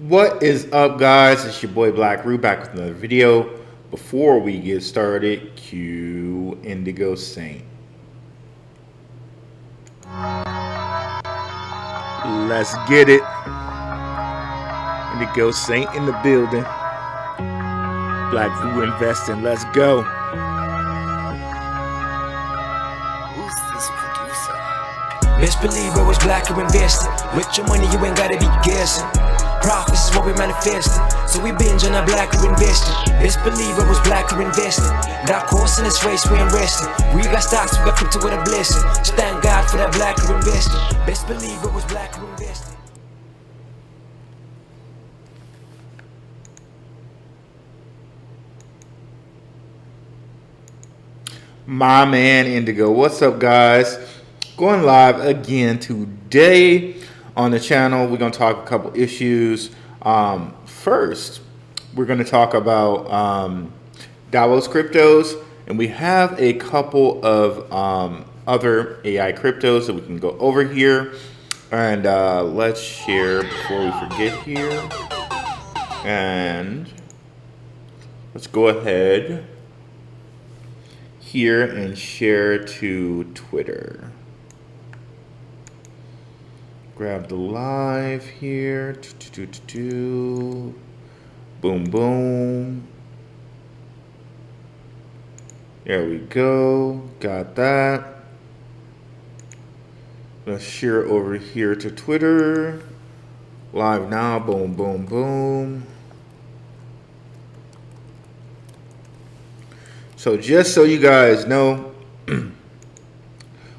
What is up, guys? It's your boy Blackrue back with another video. Before we get started, cue Indigo Saint. Let's get it. Indigo Saint in the building. Blackrue Investing. Let's go. Who's this producer? Best believe I was Blackrue Investing. With your money, you ain't gotta be guessing. Profits is what we manifesting, so we binge on our Blackrue Investing. Best believe I was Blackrue Investing. Dark horse in this race, we ain't resting. We got stocks, we got crypto with a blessing. So thank God for that Blackrue Investing. Best believe I was Blackrue Investing. My man Indigo. What's up, guys? Going live again today on the channel. We're going to talk a couple issues. First, we're going to talk about Davos cryptos, and we have a couple of other AI cryptos that we can go over here. And let's share before we forget here. And let's go ahead here and share to Twitter. Grab the live here. Boom, boom. There we go. Got that. Let's share over here to Twitter. Live now. Boom, boom, boom. So just so you guys know,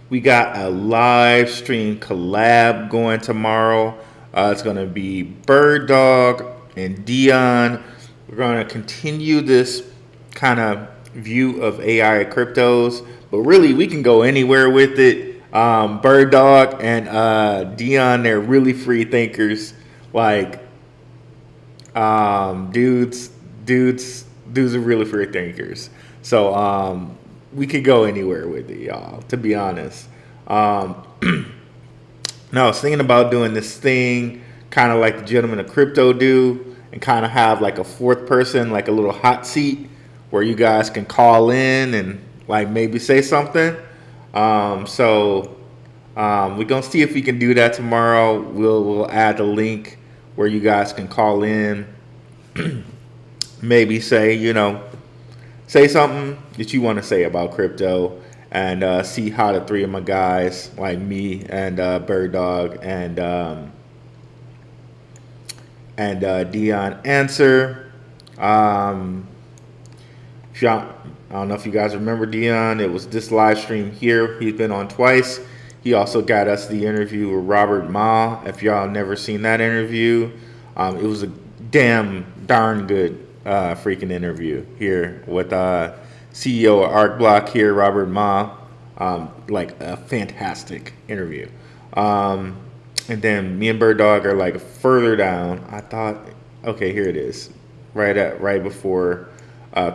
we got a live stream collab going tomorrow. It's going to be Bird Dog and Dion. We're going to continue this kind of view of AI cryptos, but really we can go anywhere with it. Bird Dog and Dion, they're really free thinkers. Like, dudes are really free thinkers. So we could go anywhere with it, y'all, to be honest. Now, I was thinking about doing this thing kind of like the Gentlemen of Crypto do, and kind of have like a fourth person, like a little hot seat where you guys can call in and like maybe say something. So we're going to see if we can do that tomorrow. We'll add a link where you guys can call in, maybe say, say something that you want to say about crypto, and see how the three of my guys, like me and Bird Dog and Dion, answer. I don't know if you guys remember Dion. It was this live stream here. He's been on twice. He also got us the interview with Robert Ma. If y'all never seen that interview, it was a darn good freaking interview here with CEO of ArcBlock here, Robert Ma. Like a fantastic interview. And then me and Bird Dog are like further down. I thought, okay, here it is, right before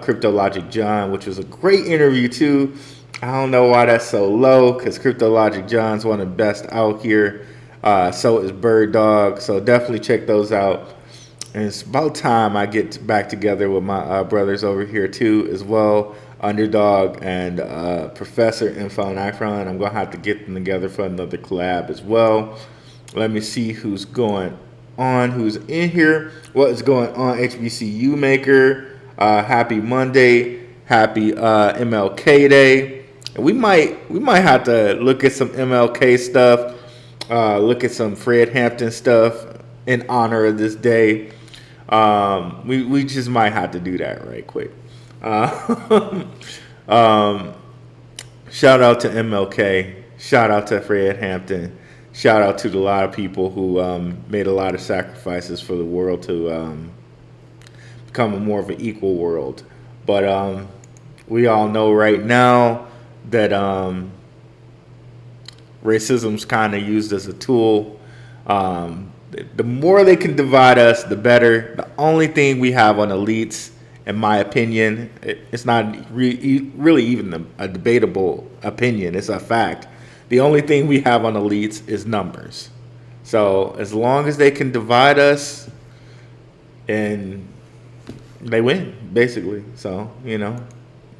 Crypto Logic John, which was a great interview too. I don't know why that's so low, because Crypto Logic John's one of the best out here. So is Bird Dog. So definitely check those out. And it's about time I get back together with my brothers over here too as well, Underdog and Professor Info and Ifron. I'm going to have to get them together for another collab as well. Let me see who's going on, who's in here. What is going on, HBCU Maker? Happy Monday. Happy MLK Day. And we might have to look at some MLK stuff, look at some Fred Hampton stuff in honor of this day. We just might have to do that right quick. Shout out to MLK. Shout out to Fred Hampton. Shout out to a lot of people who made a lot of sacrifices for the world to become a more of an equal world. But we all know right now that racism's kind of used as a tool. The more they can divide us, the better. The only thing we have on elites, in my opinion, it's not really even a debatable opinion. It's a fact. The only thing we have on elites is numbers. So as long as they can divide us, and they win basically. So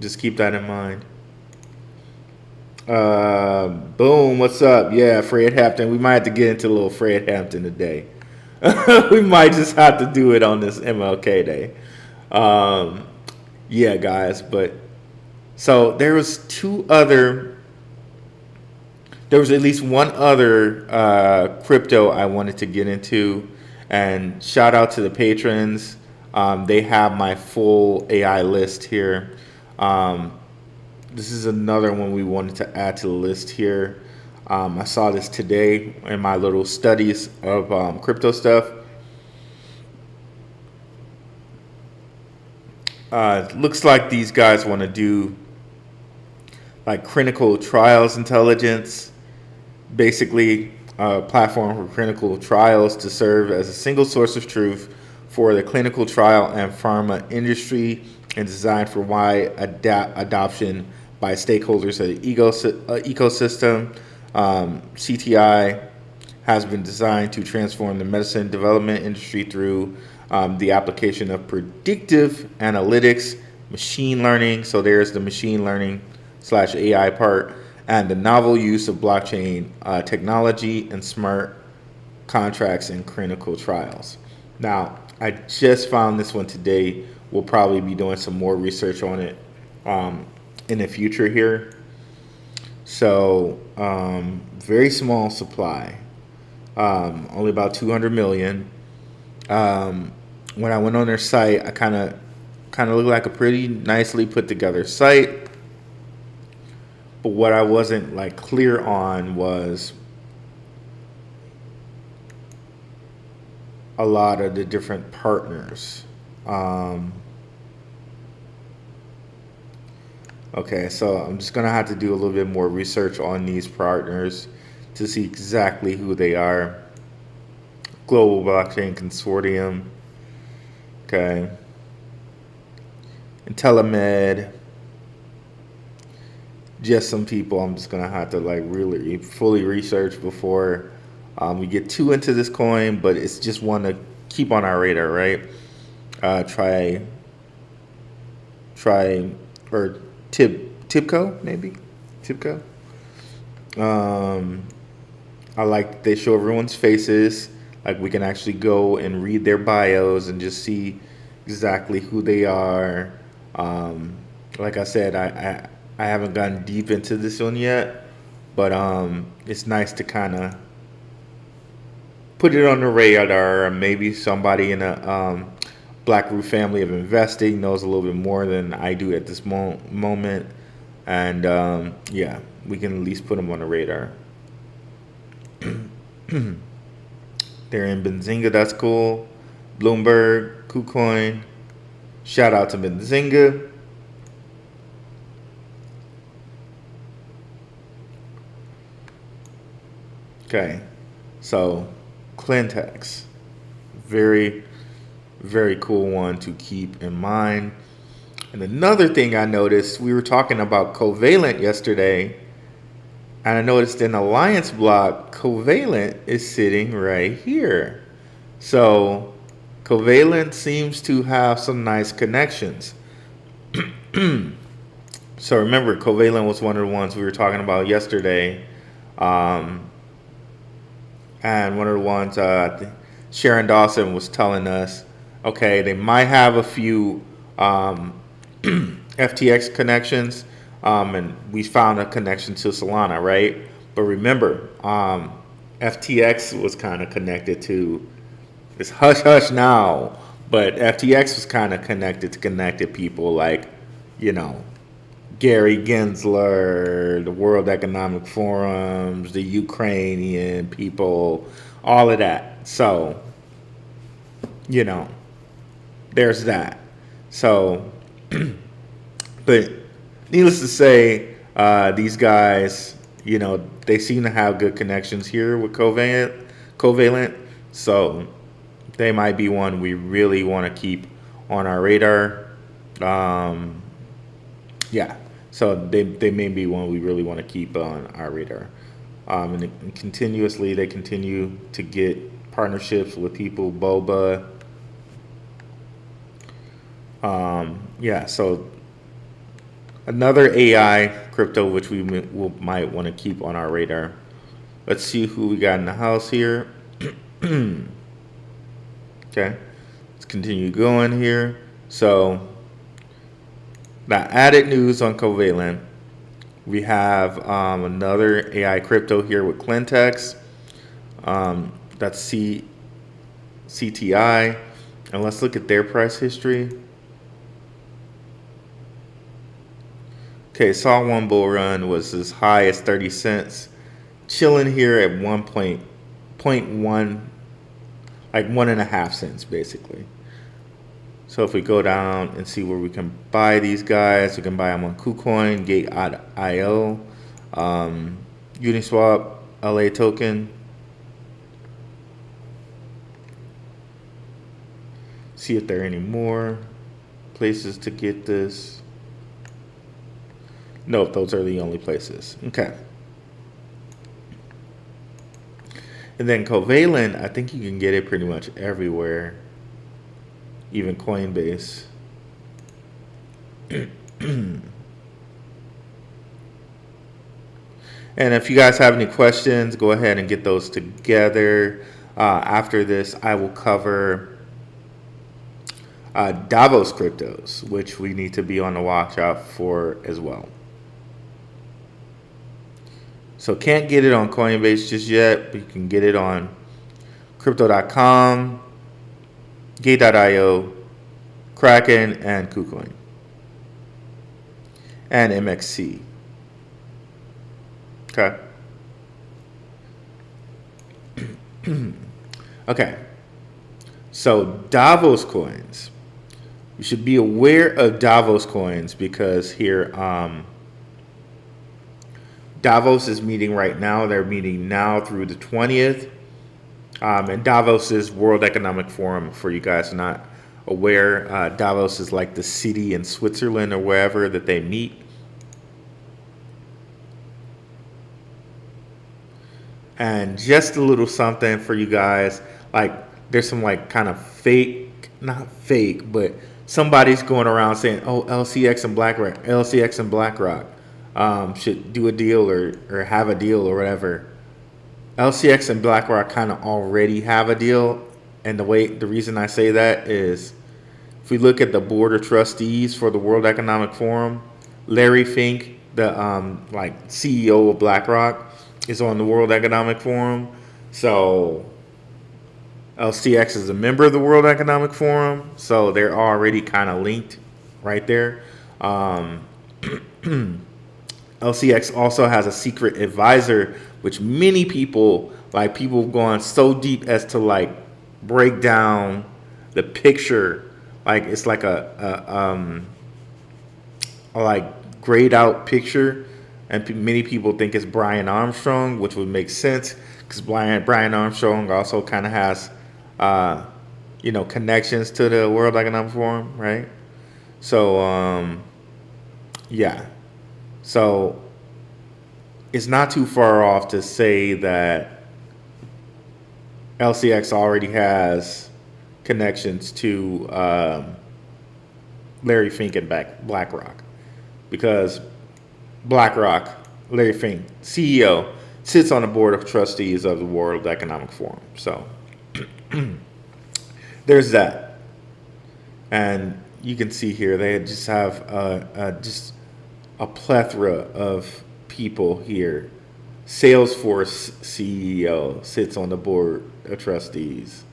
just keep that in mind. Boom, what's up? Yeah, Fred Hampton. We might have to get into a little Fred Hampton today. We might just have to do it on this MLK Day. Yeah, guys. But so there was at least one other crypto I wanted to get into, and shout out to the patrons. They have my full AI list here. This is another one we wanted to add to the list here. I saw this today in my little studies of crypto stuff. Looks like these guys want to do like clinical trials intelligence, basically a platform for clinical trials to serve as a single source of truth for the clinical trial and pharma industry, and designed for wide adoption by stakeholders of the ecosystem. CTI has been designed to transform the medicine development industry through the application of predictive analytics, machine learning. So there's the machine learning / AI part, and the novel use of blockchain technology and smart contracts in clinical trials. Now, I just found this one today. We'll probably be doing some more research on it in the future here. So, very small supply, only about 200 million. When I went on their site, I kind of looked like a pretty nicely put together site. But what I wasn't like clear on was a lot of the different partners. Okay, so I'm just gonna have to do a little bit more research on these partners to see exactly who they are. Global Blockchain Consortium. Okay. Intellimed. Just some people I'm just gonna have to like really fully research before we get too into this coin, but it's just one to keep on our radar, right? Try or Tibco, maybe Tibco. I like they show everyone's faces. Like we can actually go and read their bios and just see exactly who they are. Like I said, I haven't gotten deep into this one yet, but it's nice to kind of put it on the radar. Maybe somebody in a Blackrue family of investing knows a little bit more than I do at this moment, and yeah, we can at least put them on the radar. They're in Benzinga, that's cool. Bloomberg, KuCoin. Shout out to Benzinga. Okay, so Clintex, very, very cool one to keep in mind. And another thing I noticed, we were talking about Covalent yesterday, and I noticed in Alliance block, Covalent is sitting right here. So Covalent seems to have some nice connections. So remember, Covalent was one of the ones we were talking about yesterday. And one of the ones Sharon Dawson was telling us, okay, they might have a few FTX connections, and we found a connection to Solana, right? But remember, FTX was kind of connected to, it's hush hush now, but FTX was kind of connected to connected people like, Gary Gensler, the World Economic Forums, the Ukrainian people, all of that. So, there's that. So, but needless to say, these guys, they seem to have good connections here with Covalent. So they might be one we really want to keep on our radar. Yeah. So they may be one we really want to keep on our radar. And continuously, they continue to get partnerships with people, Boba, Yeah, so another AI crypto which might want to keep on our radar. Let's see who we got in the house here. Okay, let's continue going here. So, the added news on Covalent. We have another AI crypto here with Clintex. That's CTI. And let's look at their price history. Okay, saw one bull run, was as high as 30 cents. Chilling here at 1.1, like 1.5 cents basically. So if we go down and see where we can buy these guys, we can buy them on KuCoin, Gate.io, Uniswap, LA token. See if there are any more places to get this. Nope, those are the only places. Okay. And then Covalent, I think you can get it pretty much everywhere, even Coinbase. And if you guys have any questions, go ahead and get those together. After this, I will cover Davos cryptos, which we need to be on the watch out for as well. So can't get it on Coinbase just yet, but you can get it on Crypto.com, Gate.io, Kraken, and KuCoin, and MXC. Okay. Okay. So Davos coins. You should be aware of Davos coins because here, Davos is meeting right now. They're meeting now through the 20th. And Davos is World Economic Forum, for you guys not aware. Davos is like the city in Switzerland or wherever that they meet. And just a little something for you guys. Like, there's some like kind of fake, not fake, but somebody's going around saying, oh, LCX and BlackRock should do a deal or have a deal or whatever. LCX and BlackRock kind of already have a deal. And the reason I say that is if we look at the board of trustees for the World Economic Forum, Larry Fink, the like CEO of BlackRock, is on the World Economic Forum. So LCX is a member of the World Economic Forum. So they're already kind of linked right there. LCX also has a secret advisor, which many people, like people going so deep as to like break down the picture, like it's like a like grayed out picture, and many people think it's Brian Armstrong, which would make sense because Brian Armstrong also kind of has connections to the World Economic Forum, right? So yeah. So it's not too far off to say that LCX already has connections to Larry Fink and BlackRock, because BlackRock, Larry Fink, CEO, sits on the board of trustees of the World Economic Forum. So there's that. And you can see here they just have just a plethora of people here. Salesforce CEO sits on the board of trustees.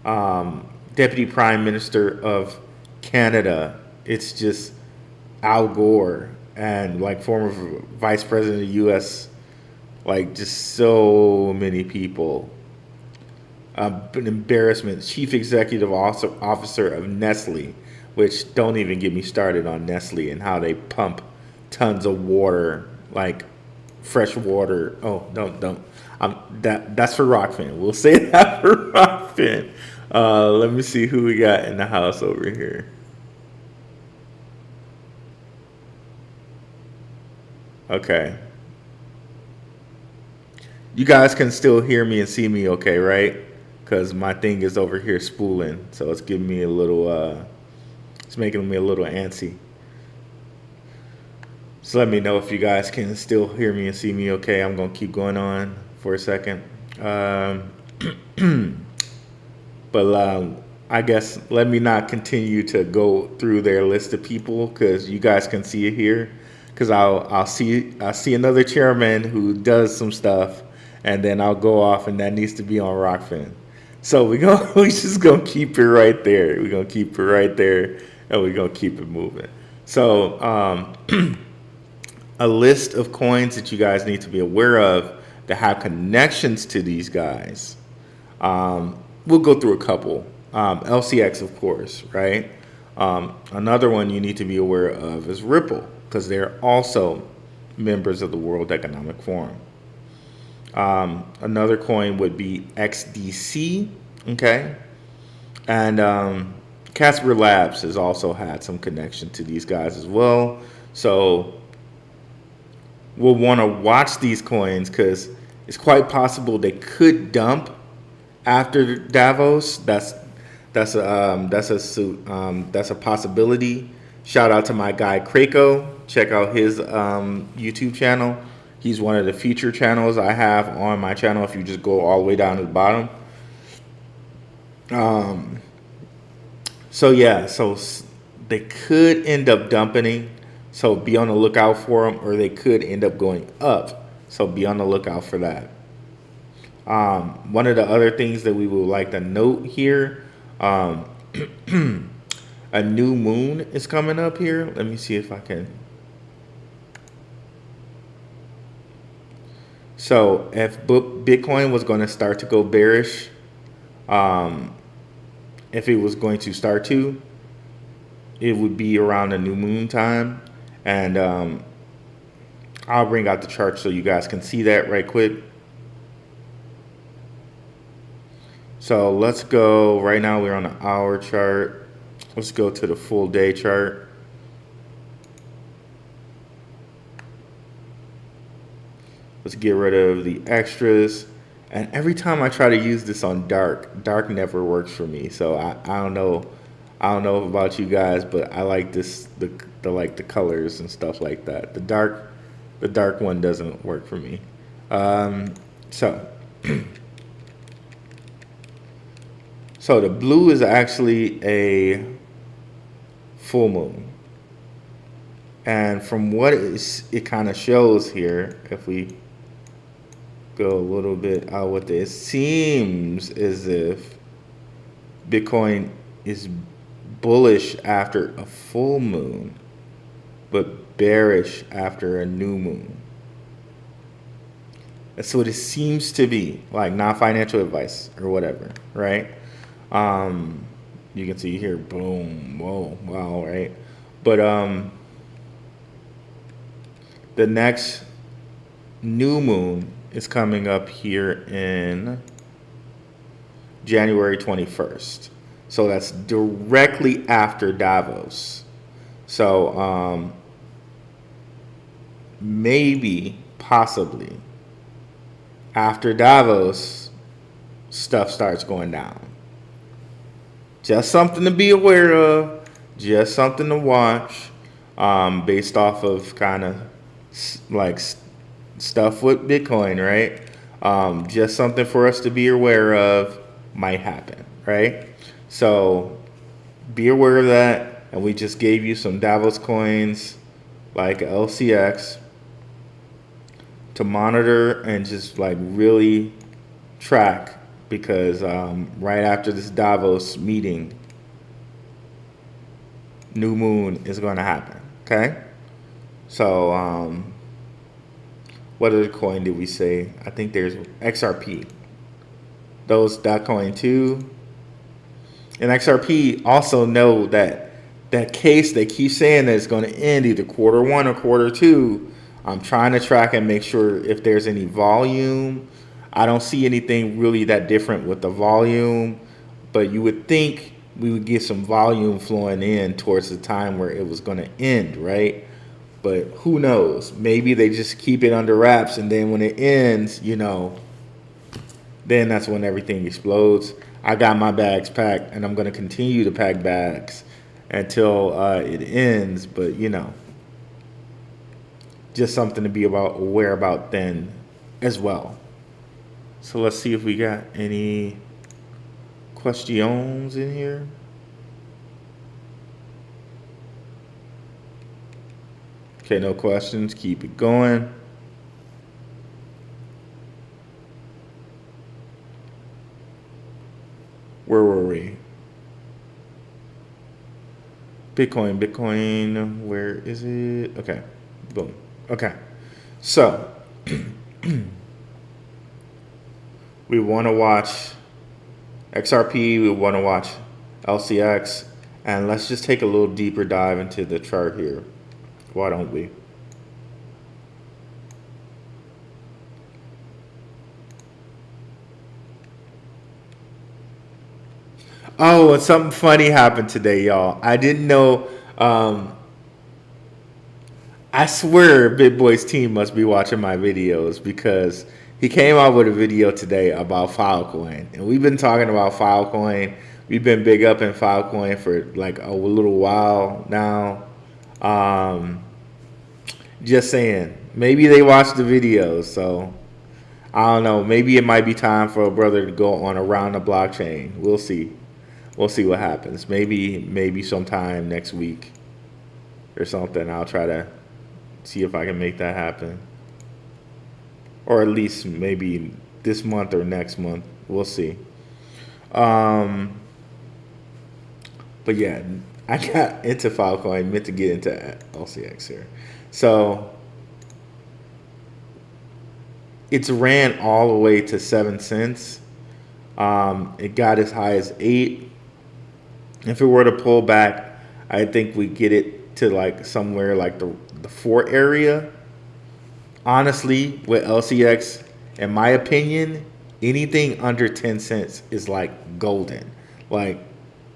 Deputy Prime Minister of Canada, it's just Al Gore, and like former Vice President of the U.S., like just so many people. An embarrassment. Chief Executive Officer of Nestle, which don't even get me started on Nestle and how they pump tons of water, like fresh water. Oh, don't. That's for Rockfin. We'll say that for Rockfin. Let me see who we got in the house over here. Okay. You guys can still hear me and see me okay, right? Because my thing is over here spooling. So it's giving me a little, it's making me a little antsy. So let me know if you guys can still hear me and see me okay. I'm going to keep going on for a second. But I guess let me not continue to go through their list of people because you guys can see it here. Because I'll see another chairman who does some stuff, and then I'll go off, and that needs to be on Rockfin. So we just gonna keep it right there. We're gonna keep it right there, and we're gonna keep it moving. So a list of coins that you guys need to be aware of that have connections to these guys. We'll go through a couple. LCX, of course, right? Another one you need to be aware of is Ripple, because they're also members of the World Economic Forum. Another coin would be XDC, okay? And Casper Labs has also had some connection to these guys as well. So we'll want to watch these coins because it's quite possible they could dump after Davos. That's a possibility. Shout out to my guy Krako. Check out his YouTube channel. He's one of the feature channels I have on my channel. If you just go all the way down to the bottom. So they could end up dumping. So be on the lookout for them, or they could end up going up. So be on the lookout for that. One of the other things that we would like to note here, a new moon is coming up here. Let me see if I can. So if Bitcoin was going to start to go bearish, if it was going to start to, it would be around the new moon time. And I'll bring out the chart so you guys can see that right quick. So let's go, right now we're on the hour chart. Let's go to the full day chart. Let's get rid of the extras. And every time I try to use this on dark never works for me. So I don't know about you guys, but I like this, the colors and stuff like that. The dark one doesn't work for me. So the blue is actually a full moon. And from what it kind of shows here, if we go a little bit out with it, it seems as if Bitcoin is bullish after a full moon, but bearish after a new moon. That's what it seems to be, like not financial advice or whatever, right? You can see here, boom, whoa, wow, right? But the next new moon is coming up here in January 21st. So that's directly after Davos. So maybe, possibly, after Davos, stuff starts going down. Just something to be aware of, just something to watch, based off of kind of like stuff with Bitcoin, right? Just something for us to be aware of, might happen, right? So be aware of that. And we just gave you some Davos coins like LCX to monitor and just like really track, because right after this Davos meeting, new moon is going to happen. Okay, so what other coin did we say? I think there's XRP. That coin too. And XRP also know that case they keep saying that it's going to end either Q1 or Q2. I'm trying to track and make sure if there's any volume. I don't see anything really that different with the volume, but you would think we would get some volume flowing in towards the time where it was going to end, right? But who knows? Maybe they just keep it under wraps, and then when it ends, then that's when everything explodes. I got my bags packed, and I'm going to continue to pack bags until it ends. But just something to be aware about then as well. So let's see if we got any questions in here. Okay, no questions. Keep it going. Where were we? Bitcoin, where is it? Okay, boom. Okay, so we want to watch XRP, we want to watch LCX, and let's just take a little deeper dive into the chart here. Why don't we? Oh, and something funny happened today, y'all. I didn't know. I swear Big Boy's team must be watching my videos because he came out with a video today about Filecoin. And we've been talking about Filecoin. We've been big up in Filecoin for like a little while now. Just saying. Maybe they watched the videos, so I don't know. Maybe it might be time for a brother to go on around the blockchain. We'll see. We'll see what happens. Maybe sometime next week or something. I'll try to see if I can make that happen. Or at least maybe this month or next month. We'll see. But yeah, I got into Filecoin, meant to get into LCX here. So it's ran all the way to 7 cents. It got as high as 8. If it were to pull back, I think we get it to like somewhere like the 4 area. Honestly, with LCX, in my opinion, anything under 10 cents is like golden. Like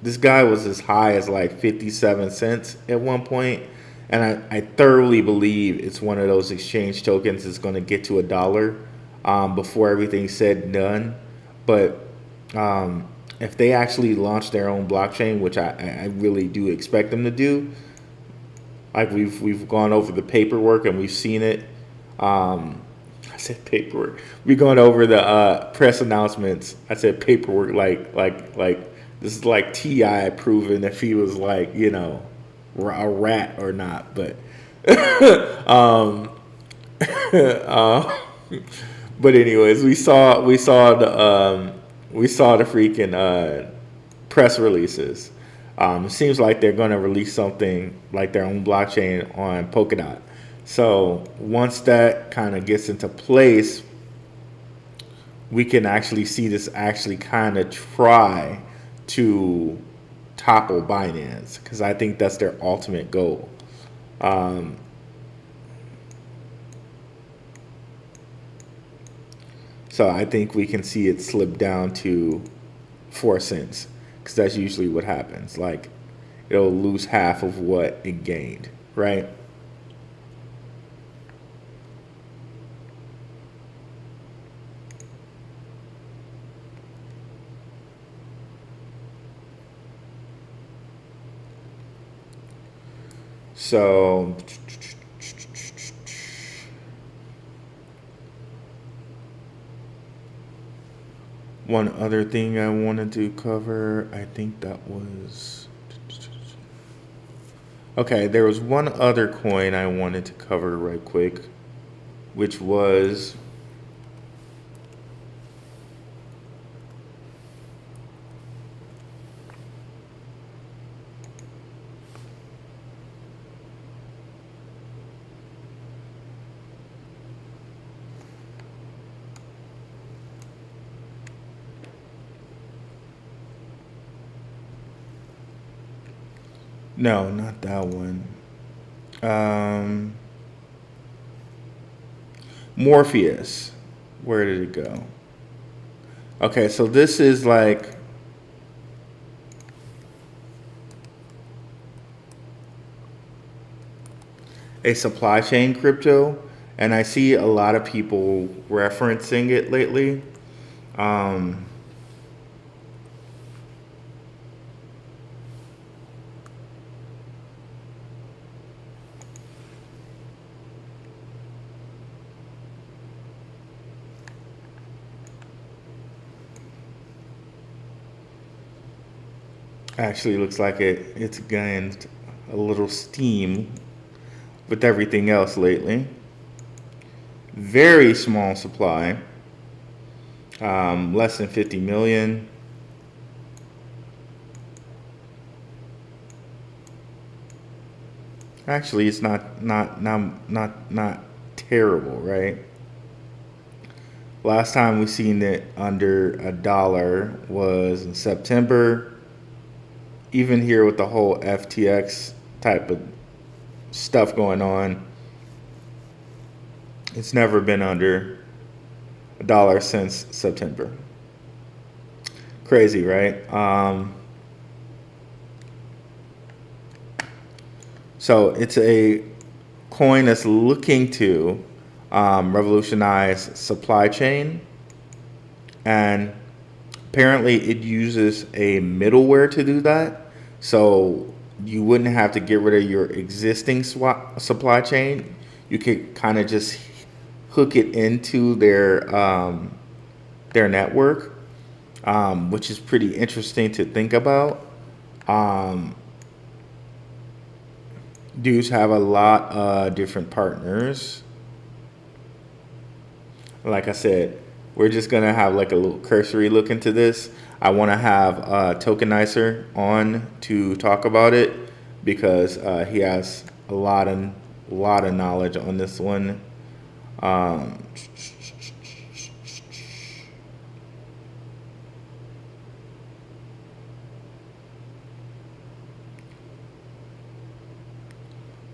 this guy was as high as like 57 cents at one point, and I thoroughly believe it's one of those exchange tokens that's going to get to $1 before everything's said and done. But if they actually launch their own blockchain, which I really do expect them to do, like we've gone over the paperwork and we've seen it. I said paperwork. We've gone over the press announcements. I said paperwork, like this is like T.I. proving if he was like a rat or not. But but anyways, we saw the freaking press releases. It seems like they're going to release something like their own blockchain on Polkadot. So once that kind of gets into place, we can actually see this actually kind of try to topple Binance, because I think that's their ultimate goal. So I think we can see it slip down to 4 cents, because that's usually what happens. Like it'll lose half of what it gained, right? So one other thing I wanted to cover, I think that was, okay, there was one other coin I wanted to cover right quick, which was no, not that one. Morpheus. Where did it go? Okay, so this is like a supply chain crypto, and I see a lot of people referencing it lately. Actually, looks like it's gained a little steam with everything else lately. Very small supply, less than 50 million. Actually, it's not terrible, right? Last time we seen it under $1 was in September. Even here with the whole FTX type of stuff going on, it's never been under $1 since September. Crazy, right? So it's a coin that's looking to revolutionize supply chain, and apparently it uses a middleware to do that. So you wouldn't have to get rid of your existing supply chain. You could kind of just hook it into their network, which is pretty interesting to think about. Dudes have a lot of different partners. Like I said, we're just gonna have like a little cursory look into this. I want to have Tokenizer on to talk about it because he has a lot of knowledge on this one.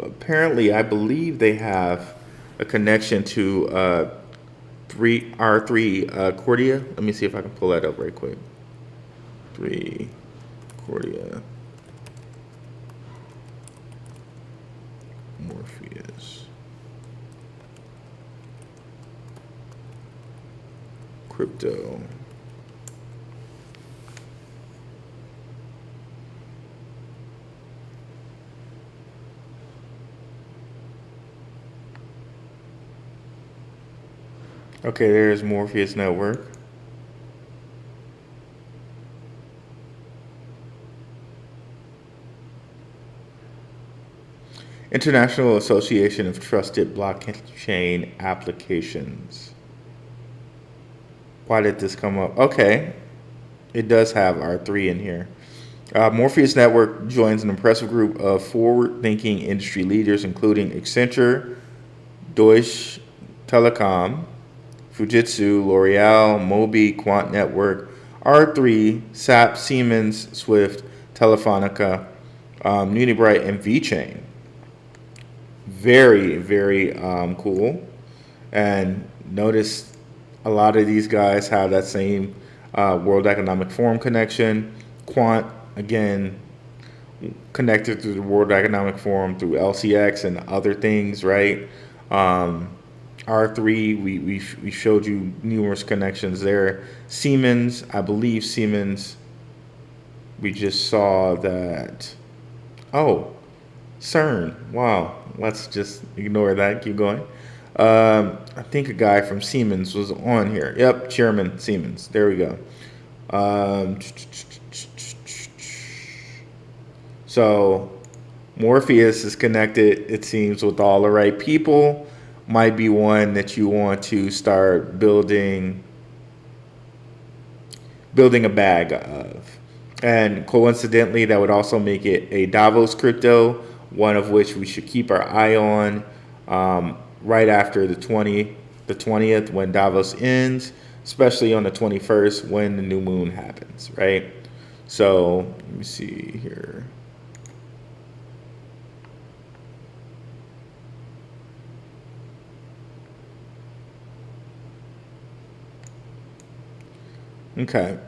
Apparently, I believe they have a connection to R3 Cordia. Let me see if I can pull that up right quick. 3 Cordia. Morpheus. Crypto. Okay, there's Morpheus Network. International Association of Trusted Blockchain Applications. Why did this come up? Okay, it does have R3 in here. Morpheus Network joins an impressive group of forward-thinking industry leaders, including Accenture, Deutsche Telekom, Fujitsu, L'Oreal, Mobi, Quant Network, R3, SAP, Siemens, Swift, Telefonica, Unibright, and VeChain. Very, very cool. And notice a lot of these guys have that same World Economic Forum connection. Quant, again, connected to the World Economic Forum through LCX and other things, right? R3, we showed you numerous connections there. Siemens, I believe Siemens, we just saw that. Oh, CERN. Wow. Let's just ignore that. Keep going. I think a guy from Siemens was on here. Yep, Chairman Siemens. There we go. So Morpheus is connected, it seems, with all the right people. Might be one that you want to start building a bag of. And coincidentally, that would also make it a Davos crypto, one of which we should keep our eye on right after the 20th when Davos ends, especially on the 21st when the new moon happens, right? So let me see here. Okay.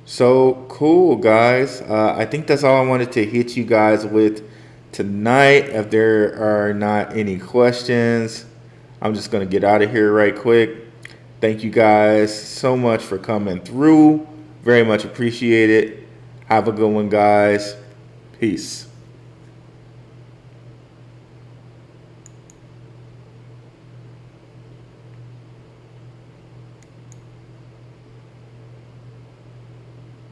So cool, guys. I think that's all I wanted to hit you guys with tonight. If there are not any questions, I'm just going to get out of here right quick. Thank you guys so much for coming through. Very much appreciate it. Have a good one, guys. Peace.